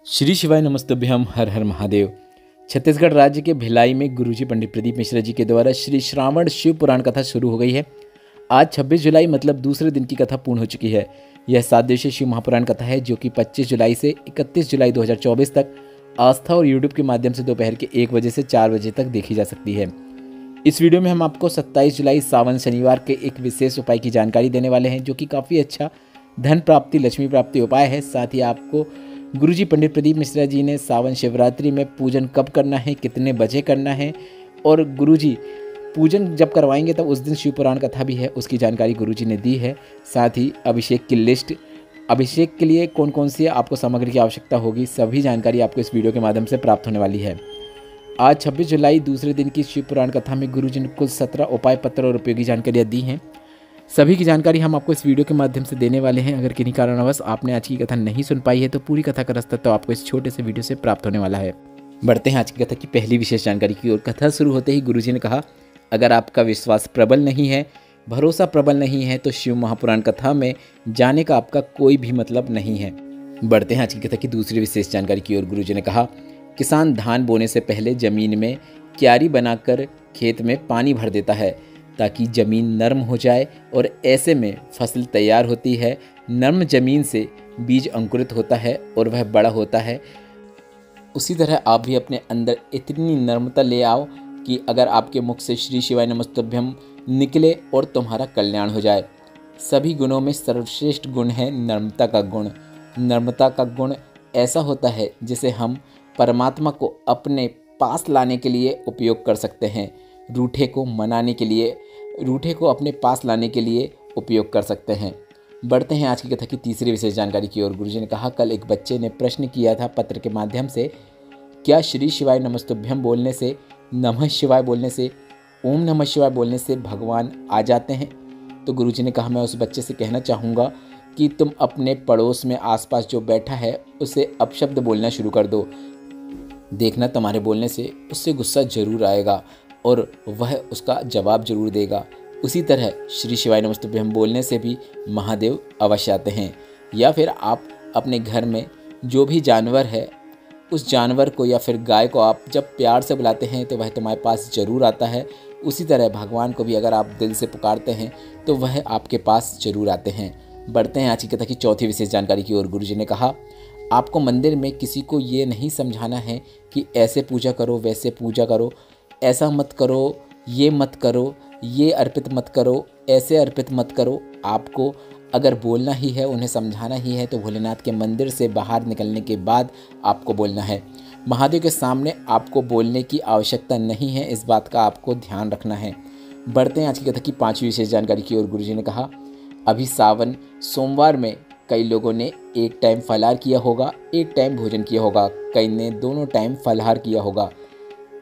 श्री शिवाय नमस्तुभ्यम, हर हर महादेव। छत्तीसगढ़ राज्य के भिलाई में गुरुजी पंडित प्रदीप मिश्रा जी के द्वारा श्री श्रावण शिव पुराण कथा शुरू हो गई है। आज 26 जुलाई मतलब दूसरे दिन की कथा पूर्ण हो चुकी है। यह 7 दिवसीय शिव महापुराण कथा है जो कि 25 जुलाई से 31 जुलाई 2024 तक आस्था और यूट्यूब के माध्यम से दोपहर के 1 बजे से 4 बजे तक देखी जा सकती है। इस वीडियो में हम आपको 27 जुलाई सावन शनिवार के एक विशेष उपाय की जानकारी देने वाले हैं जो कि काफ़ी अच्छा धन प्राप्ति, लक्ष्मी प्राप्ति उपाय है। साथ ही आपको गुरुजी पंडित प्रदीप मिश्रा जी ने सावन शिवरात्रि में पूजन कब करना है, कितने बजे करना है और गुरुजी पूजन जब करवाएंगे तब उस दिन शिव पुराण कथा भी है, उसकी जानकारी गुरुजी ने दी है। साथ ही अभिषेक की लिस्ट, अभिषेक के लिए कौन कौन सी आपको सामग्री की आवश्यकता होगी, सभी जानकारी आपको इस वीडियो के माध्यम से प्राप्त होने वाली है। आज 26 जुलाई दूसरे दिन की शिव पुराण कथा में गुरुजी ने कुल 17 उपाय पत्र और उपयोगी जानकारियाँ दी हैं। सभी की जानकारी हम आपको इस वीडियो के माध्यम से देने वाले हैं। अगर किन्हीं कारणवश आपने आज की कथा नहीं सुन पाई है तो पूरी कथा का रास्ता तो आपको इस छोटे से वीडियो से प्राप्त होने वाला है। बढ़ते हैं आज की कथा की पहली विशेष जानकारी की ओर। कथा शुरू होते ही गुरुजी ने कहा, अगर आपका विश्वास प्रबल नहीं है, भरोसा प्रबल नहीं है तो शिव महापुराण कथा में जाने का आपका कोई भी मतलब नहीं है। बढ़ते हैं आज की कथा की दूसरी विशेष जानकारी की ओर। गुरुजी ने कहा, किसान धान बोने से पहले जमीन में क्यारी बनाकर खेत में पानी भर देता है ताकि ज़मीन नर्म हो जाए और ऐसे में फसल तैयार होती है। नर्म ज़मीन से बीज अंकुरित होता है और वह बड़ा होता है। उसी तरह आप भी अपने अंदर इतनी नर्मता ले आओ कि अगर आपके मुख से श्री शिवाय नमस्तुभ्यम निकले और तुम्हारा कल्याण हो जाए। सभी गुणों में सर्वश्रेष्ठ गुण है नर्मता का गुण। नर्मता का गुण ऐसा होता है जिसे हम परमात्मा को अपने पास लाने के लिए उपयोग कर सकते हैं, रूठे को मनाने के लिए, रूठे को अपने पास लाने के लिए उपयोग कर सकते हैं। बढ़ते हैं आज की कथा की तीसरी विशेष जानकारी की ओर। गुरुजी ने कहा, कल एक बच्चे ने प्रश्न किया था पत्र के माध्यम से, क्या श्री शिवाय नमस्तुभ्यम बोलने से, नमः शिवाय बोलने से, ओम नमः शिवाय बोलने से भगवान आ जाते हैं? तो गुरुजी ने कहा, मैं उस बच्चे से कहना चाहूँगा कि तुम अपने पड़ोस में आसपास जो बैठा है उसे अपशब्द बोलना शुरू कर दो। देखना तुम्हारे बोलने से उससे गुस्सा जरूर आएगा और वह उसका जवाब जरूर देगा। उसी तरह श्री शिवाय नमस्तुभ्यम बोलने से भी महादेव अवश्य आते हैं। या फिर आप अपने घर में जो भी जानवर है उस जानवर को या फिर गाय को आप जब प्यार से बुलाते हैं तो वह तुम्हारे पास ज़रूर आता है। उसी तरह भगवान को भी अगर आप दिल से पुकारते हैं तो वह आपके पास ज़रूर आते हैं। बढ़ते हैं आज की कथा की चौथी विशेष जानकारी की ओर। गुरुजी ने कहा, आपको मंदिर में किसी को ये नहीं समझाना है कि ऐसे पूजा करो, वैसे पूजा करो, ऐसा मत करो, ये मत करो, ये अर्पित मत करो, ऐसे अर्पित मत करो। आपको अगर बोलना ही है, उन्हें समझाना ही है तो भोलेनाथ के मंदिर से बाहर निकलने के बाद आपको बोलना है। महादेव के सामने आपको बोलने की आवश्यकता नहीं है, इस बात का आपको ध्यान रखना है। बढ़ते हैं आज की कथा की पांचवी विशेष जानकारी की ओर। गुरुजी ने कहा, अभी सावन सोमवार में कई लोगों ने एक टाइम फलाहार किया होगा, एक टाइम भोजन किया होगा, कई ने दोनों टाइम फलाहार किया होगा,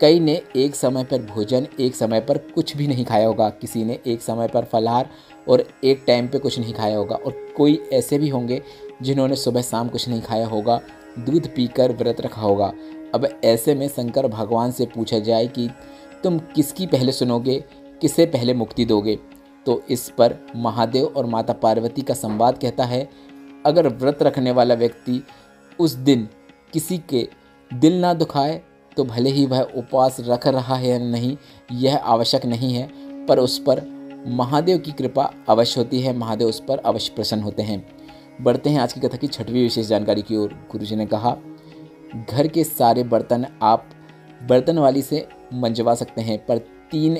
कई ने एक समय पर भोजन, एक समय पर कुछ भी नहीं खाया होगा, किसी ने एक समय पर फलाहार और एक टाइम पे कुछ नहीं खाया होगा, और कोई ऐसे भी होंगे जिन्होंने सुबह शाम कुछ नहीं खाया होगा, दूध पीकर व्रत रखा होगा। अब ऐसे में शंकर भगवान से पूछा जाए कि तुम किसकी पहले सुनोगे, किसे पहले मुक्ति दोगे? तो इस पर महादेव और माता पार्वती का संवाद कहता है, अगर व्रत रखने वाला व्यक्ति उस दिन किसी के दिल ना दुखाए तो भले ही वह उपवास रख रहा है या नहीं यह आवश्यक नहीं है, पर उस पर महादेव की कृपा अवश्य होती है, महादेव उस पर अवश्य प्रसन्न होते हैं। बढ़ते हैं आज की कथा की छठवीं विशेष जानकारी की ओर। गुरुजी ने कहा, घर के सारे बर्तन आप बर्तन वाली से मंजवा सकते हैं, पर 3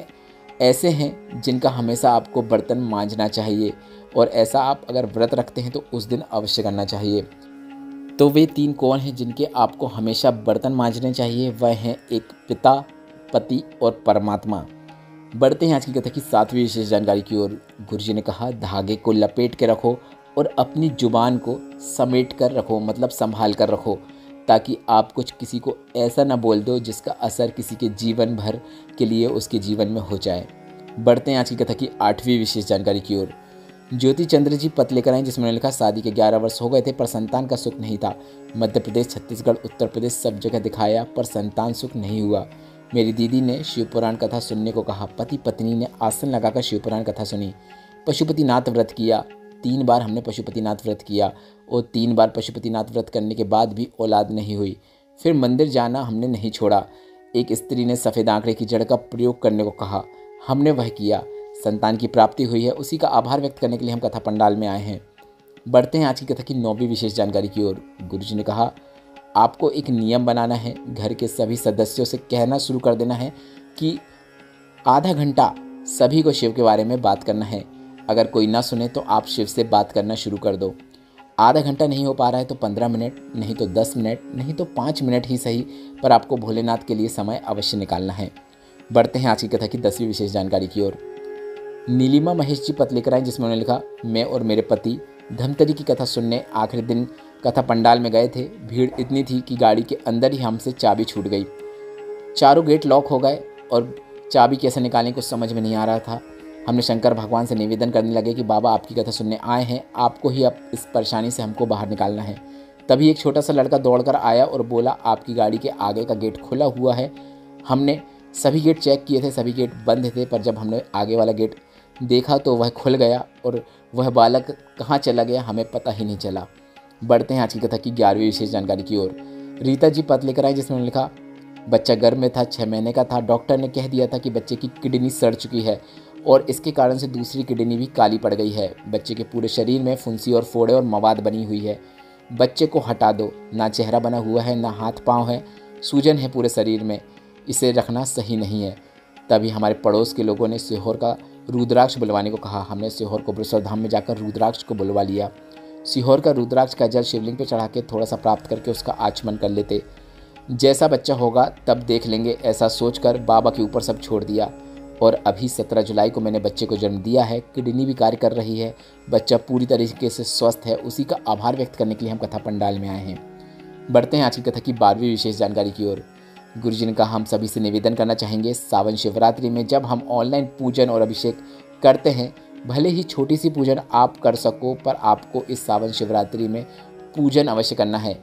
ऐसे हैं जिनका हमेशा आपको बर्तन मांजना चाहिए और ऐसा आप अगर व्रत रखते हैं तो उस दिन अवश्य करना चाहिए। तो वे 3 कौन हैं जिनके आपको हमेशा बर्तन मांजने चाहिए? वह हैं एक पिता, पति और परमात्मा। बढ़ते हैं आज की कथा की 7वीं विशेष जानकारी की ओर। गुरुजी ने कहा, धागे को लपेट के रखो और अपनी जुबान को समेट कर रखो, मतलब संभाल कर रखो, ताकि आप कुछ किसी को ऐसा ना बोल दो जिसका असर किसी के जीवन भर के लिए उसके जीवन में हो जाए। बढ़ते हैं आज की कथा की 8वीं विशेष जानकारी की ओर। ज्योति चंद्र जी पत्र लेकर आए जिसमें लिखा, शादी के 11 वर्ष हो गए थे पर संतान का सुख नहीं था। मध्य प्रदेश, छत्तीसगढ़, उत्तर प्रदेश सब जगह दिखाया पर संतान सुख नहीं हुआ। मेरी दीदी ने शिव पुराण कथा सुनने को कहा। पति पत्नी ने आसन लगाकर शिव पुराण कथा सुनी। पशुपतिनाथ व्रत किया, 3 बार हमने पशुपतिनाथ व्रत किया और 3 बार पशुपतिनाथ व्रत करने के बाद भी औलाद नहीं हुई। फिर मंदिर जाना हमने नहीं छोड़ा। एक स्त्री ने सफ़ेद आंकड़े की जड़ का प्रयोग करने को कहा, हमने वह किया। संतान की प्राप्ति हुई है, उसी का आभार व्यक्त करने के लिए हम कथा पंडाल में आए हैं। बढ़ते हैं आज की कथा की 9वीं विशेष जानकारी की ओर। गुरुजी ने कहा, आपको एक नियम बनाना है। घर के सभी सदस्यों से कहना शुरू कर देना है कि आधा घंटा सभी को शिव के बारे में बात करना है। अगर कोई ना सुने तो आप शिव से बात करना शुरू कर दो। आधा घंटा नहीं हो पा रहा है तो 15 मिनट, नहीं तो 10 मिनट, नहीं तो 5 मिनट ही सही, पर आपको भोलेनाथ के लिए समय अवश्य निकालना है। बढ़ते हैं आज की कथा की 10वीं विशेष जानकारी की ओर। नीलिमा महेश जी पत्र लेकर आए, जिसमें उन्होंने लिखा, मैं और मेरे पति धमतरी की कथा सुनने आखिरी दिन कथा पंडाल में गए थे। भीड़ इतनी थी कि गाड़ी के अंदर ही हमसे चाबी छूट गई। चारों गेट लॉक हो गए और चाबी कैसे निकालने को समझ में नहीं आ रहा था। हमने शंकर भगवान से निवेदन करने लगे कि बाबा आपकी कथा सुनने आए हैं, आपको ही अब इस परेशानी से हमको बाहर निकालना है। तभी एक छोटा सा लड़का दौड़कर आया और बोला, आपकी गाड़ी के आगे का गेट खुला हुआ है। हमने सभी गेट चेक किए थे, सभी गेट बंद थे, पर जब हमने आगे वाला गेट देखा तो वह खुल गया और वह बालक कहाँ चला गया हमें पता ही नहीं चला। बढ़ते हैं आज की कथा की 11वीं विशेष जानकारी की ओर। रीता जी पत्र लेकर आई, जिसमें उन्होंने लिखा, बच्चा गर्भ में था, 6 महीने का था। डॉक्टर ने कह दिया था कि बच्चे की किडनी सड़ चुकी है और इसके कारण से दूसरी किडनी भी काली पड़ गई है। बच्चे के पूरे शरीर में फुंसी और फोड़े और मवाद बनी हुई है। बच्चे को हटा दो, ना चेहरा बना हुआ है, ना हाथ पाँव है, सूजन है पूरे शरीर में, इसे रखना सही नहीं है। तभी हमारे पड़ोस के लोगों ने सीहोर का रुद्राक्ष बुलवाने को कहा। हमने सीहोर को बृहस्पति धाम में जाकर रुद्राक्ष को बुलवा लिया। सीहोर का रुद्राक्ष का जल शिवलिंग पर चढ़ा के थोड़ा सा प्राप्त करके उसका आचमन कर लेते। जैसा बच्चा होगा तब देख लेंगे, ऐसा सोचकर बाबा के ऊपर सब छोड़ दिया। और अभी 17 जुलाई को मैंने बच्चे को जन्म दिया है। किडनी भी कार्य कर रही है, बच्चा पूरी तरीके से स्वस्थ है। उसी का आभार व्यक्त करने के लिए हम कथा पंडाल में आए हैं। बढ़ते हैं आज की कथा की 12वीं विशेष जानकारी की ओर। गुरुजी ने कहा, हम सभी से निवेदन करना चाहेंगे, सावन शिवरात्रि में जब हम ऑनलाइन पूजन और अभिषेक करते हैं, भले ही छोटी सी पूजन आप कर सको, पर आपको इस सावन शिवरात्रि में पूजन अवश्य करना है।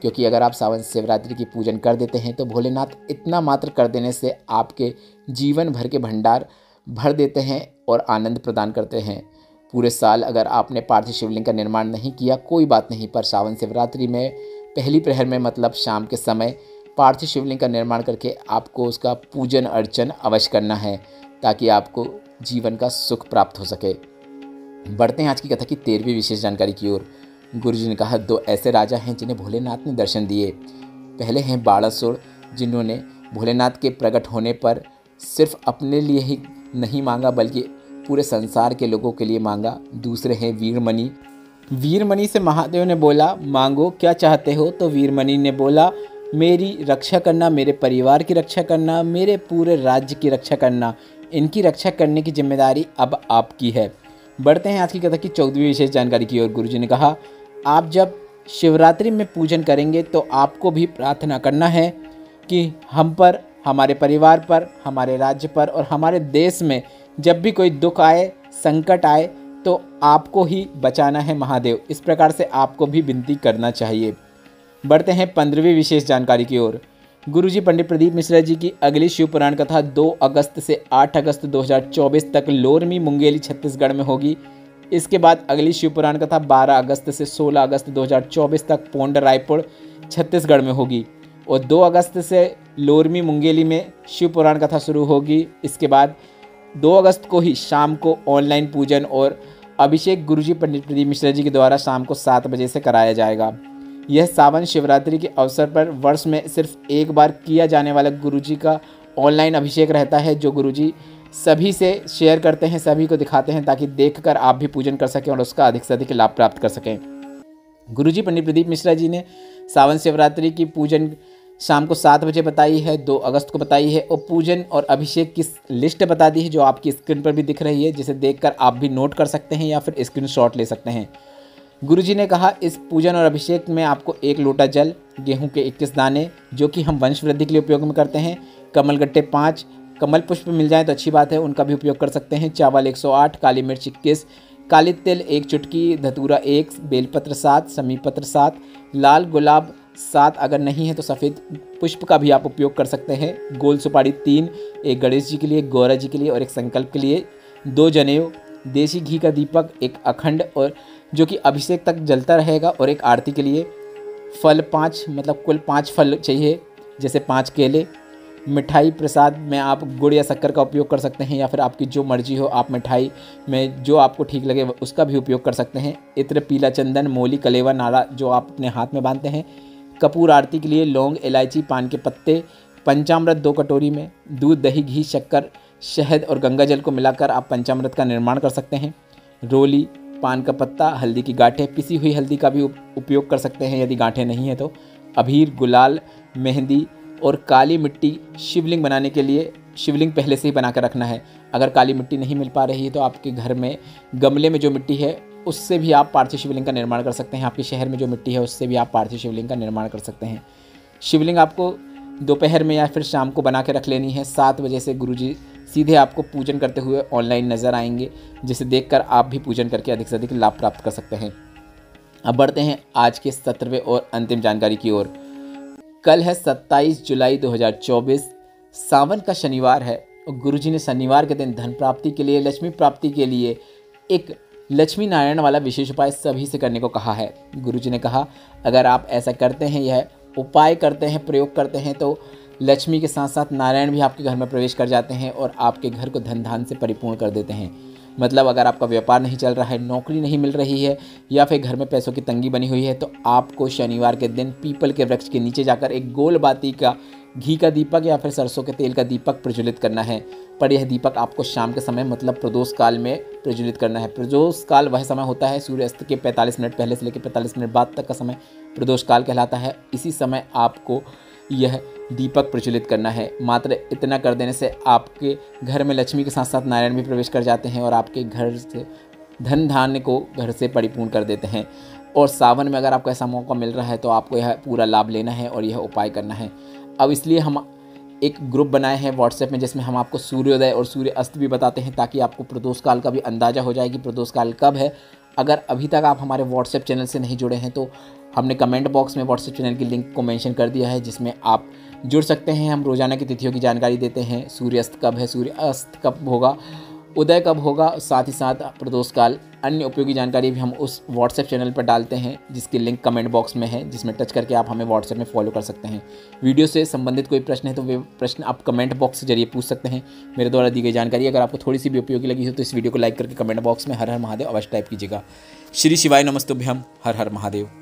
क्योंकि अगर आप सावन शिवरात्रि की पूजन कर देते हैं तो भोलेनाथ इतना मात्र कर देने से आपके जीवन भर के भंडार भर देते हैं और आनंद प्रदान करते हैं। पूरे साल अगर आपने पार्थिव शिवलिंग का निर्माण नहीं किया कोई बात नहीं, पर सावन शिवरात्रि में पहली प्रहर में मतलब शाम के समय पार्थिव शिवलिंग का निर्माण करके आपको उसका पूजन अर्चन अवश्य करना है, ताकि आपको जीवन का सुख प्राप्त हो सके। बढ़ते हैं आज की कथा की 13वीं विशेष जानकारी की ओर। गुरुजी ने कहा, 2 ऐसे राजा हैं जिन्हें भोलेनाथ ने दर्शन दिए। पहले हैं बाणासुर, जिन्होंने भोलेनाथ के प्रकट होने पर सिर्फ अपने लिए ही नहीं मांगा बल्कि पूरे संसार के लोगों के लिए मांगा। दूसरे हैं वीरमणि। वीरमणि से महादेव ने बोला, मांगो क्या चाहते हो। तो वीरमणि ने बोला, मेरी रक्षा करना, मेरे परिवार की रक्षा करना, मेरे पूरे राज्य की रक्षा करना। इनकी रक्षा करने की जिम्मेदारी अब आपकी है। बढ़ते हैं आज की कथा की 14वीं विशेष जानकारी की ओर। गुरुजी ने कहा, आप जब शिवरात्रि में पूजन करेंगे तो आपको भी प्रार्थना करना है कि हम पर, हमारे परिवार पर, हमारे राज्य पर और हमारे देश में जब भी कोई दुख आए, संकट आए, तो आपको ही बचाना है महादेव। इस प्रकार से आपको भी विनती करना चाहिए। बढ़ते हैं 15वीं विशेष जानकारी की ओर। गुरुजी पंडित प्रदीप मिश्रा जी की अगली शिव पुराण कथा 2 अगस्त से 8 अगस्त 2024 तक लोरमी मुंगेली छत्तीसगढ़ में होगी। इसके बाद अगली शिव पुराण कथा 12 अगस्त से 16 अगस्त 2024 तक पोंड रायपुर छत्तीसगढ़ में होगी और 2 अगस्त से लोरमी मुंगेली में शिव पुराण कथा शुरू होगी। इसके बाद 2 अगस्त को ही शाम को ऑनलाइन पूजन और अभिषेक गुरुजी पंडित प्रदीप मिश्रा जी के द्वारा शाम को 7 बजे से कराया जाएगा। यह सावन शिवरात्रि के अवसर पर वर्ष में सिर्फ एक बार किया जाने वाला गुरुजी का ऑनलाइन अभिषेक रहता है, जो गुरुजी सभी से शेयर करते हैं, सभी को दिखाते हैं, ताकि देखकर आप भी पूजन कर सकें और उसका अधिक से अधिक लाभ प्राप्त कर सकें। गुरुजी पंडित प्रदीप मिश्रा जी ने सावन शिवरात्रि की पूजन शाम को 7 बजे बताई है, 2 अगस्त को बताई है और पूजन और अभिषेक की लिस्ट बता दी है, जो आपकी स्क्रीन पर भी दिख रही है, जिसे देखकर आप भी नोट कर सकते हैं या फिर स्क्रीनशॉट ले सकते हैं। गुरुजी ने कहा, इस पूजन और अभिषेक में आपको 1 लोटा जल, गेहूं के 21 दाने जो कि हम वंश वृद्धि के लिए उपयोग में करते हैं, कमलगट्टे 5, कमल पुष्प मिल जाए तो अच्छी बात है, उनका भी उपयोग कर सकते हैं, चावल 108, काली मिर्च 21, काली तिल 1 चुटकी, धतूरा 1, बेलपत्र 7, समी पत्र 7, लाल गुलाब 7, अगर नहीं है तो सफ़ेद पुष्प का भी आप उपयोग कर सकते हैं, गोल सुपारी 3, एक गणेश जी के लिए, एक गौरा जी के लिए और एक संकल्प के लिए, 2 जनेऊ, देसी घी का दीपक एक अखंड और जो कि अभिषेक तक जलता रहेगा, और एक आरती के लिए फल 5 मतलब कुल 5 फल चाहिए, जैसे 5 केले। मिठाई प्रसाद में आप गुड़ या शक्कर का उपयोग कर सकते हैं, या फिर आपकी जो मर्जी हो आप मिठाई में जो आपको ठीक लगे उसका भी उपयोग कर सकते हैं। इत्र, पीला चंदन, मोली, कलेवा, नारा जो आप अपने हाथ में बांधते हैं। कपूर आरती के लिए लौंग, इलायची, पान के पत्ते। पंचामृत 2 कटोरी में दूध, दही, घी, शक्कर, शहद और गंगा जल को मिलाकर आप पंचामृत का निर्माण कर सकते हैं। रोली, पान का पत्ता, हल्दी की गांठें, पिसी हुई हल्दी का भी उपयोग कर सकते हैं यदि गांठें नहीं है तो। अबीर, गुलाल, मेहंदी और काली मिट्टी। शिवलिंग बनाने के लिए शिवलिंग पहले से ही बना कर रखना है। अगर काली मिट्टी नहीं मिल पा रही है तो आपके घर में गमले में जो मिट्टी है उससे भी आप पार्थिव शिवलिंग का निर्माण कर सकते हैं। आपके शहर में जो मिट्टी है उससे भी आप पार्थिव शिवलिंग का निर्माण कर सकते हैं। शिवलिंग आपको दोपहर में या फिर शाम को बना के रख लेनी है। 7 बजे से गुरुजी सीधे आपको पूजन करते हुए ऑनलाइन नज़र आएंगे, जिसे देखकर आप भी पूजन करके अधिक से अधिक लाभ प्राप्त कर सकते हैं। अब बढ़ते हैं आज के 17वें और अंतिम जानकारी की ओर। कल है 27 जुलाई 2024, सावन का शनिवार है, और गुरुजी ने शनिवार के दिन धन प्राप्ति के लिए, लक्ष्मी प्राप्ति के लिए एक लक्ष्मी नारायण वाला विशेष उपाय सभी से करने को कहा है। गुरुजी ने कहा अगर आप ऐसा करते हैं, यह उपाय करते हैं, प्रयोग करते हैं, तो लक्ष्मी के साथ साथ नारायण भी आपके घर में प्रवेश कर जाते हैं और आपके घर को धन धान से परिपूर्ण कर देते हैं। मतलब अगर आपका व्यापार नहीं चल रहा है, नौकरी नहीं मिल रही है, या फिर घर में पैसों की तंगी बनी हुई है, तो आपको शनिवार के दिन पीपल के वृक्ष के नीचे जाकर एक गोल बाती का घी का दीपक या फिर सरसों के तेल का दीपक प्रज्वलित करना है। पर यह दीपक आपको शाम के समय मतलब प्रदोष काल में प्रज्वलित करना है। प्रदोष काल वह समय होता है सूर्यास्त के 45 मिनट पहले से लेकर 45 मिनट बाद तक का समय प्रदोष काल कहलाता है। इसी समय आपको यह दीपक प्रज्वलित करना है। मात्र इतना कर देने से आपके घर में लक्ष्मी के साथ साथ नारायण भी प्रवेश कर जाते हैं और आपके घर से धन धान्य को घर से परिपूर्ण कर देते हैं। और सावन में अगर आपको ऐसा मौका मिल रहा है तो आपको यह पूरा लाभ लेना है और यह उपाय करना है। अब इसलिए हम एक ग्रुप बनाए हैं व्हाट्सएप में, जिसमें हम आपको सूर्योदय और सूर्य अस्त भी बताते हैं, ताकि आपको प्रदोष काल का भी अंदाज़ा हो जाए कि प्रदोष काल कब है। अगर अभी तक आप हमारे व्हाट्सएप चैनल से नहीं जुड़े हैं तो हमने कमेंट बॉक्स में व्हाट्सएप चैनल की लिंक को मेंशन कर दिया है, जिसमें आप जुड़ सकते हैं। हम रोज़ाना की तिथियों की जानकारी देते हैं, सूर्यास्त कब है, सूर्य अस्त कब होगा, उदय कब होगा, साथ ही साथ प्रदोष काल, अन्य उपयोगी जानकारी भी हम उस व्हाट्सएप चैनल पर डालते हैं, जिसकी लिंक कमेंट बॉक्स में है, जिसमें टच करके आप हमें व्हाट्सएप में फॉलो कर सकते हैं। वीडियो से संबंधित कोई प्रश्न है तो वे प्रश्न आप कमेंट बॉक्स के जरिए पूछ सकते हैं। मेरे द्वारा दी गई जानकारी अगर आपको थोड़ी सी भी उपयोगी लगी हो तो इस वीडियो को लाइक करके कमेंट बॉक्स में हर हर महादेव अवश्य टाइप कीजिएगा। श्री शिवाय नमस्तुभ्यम। हर हर महादेव।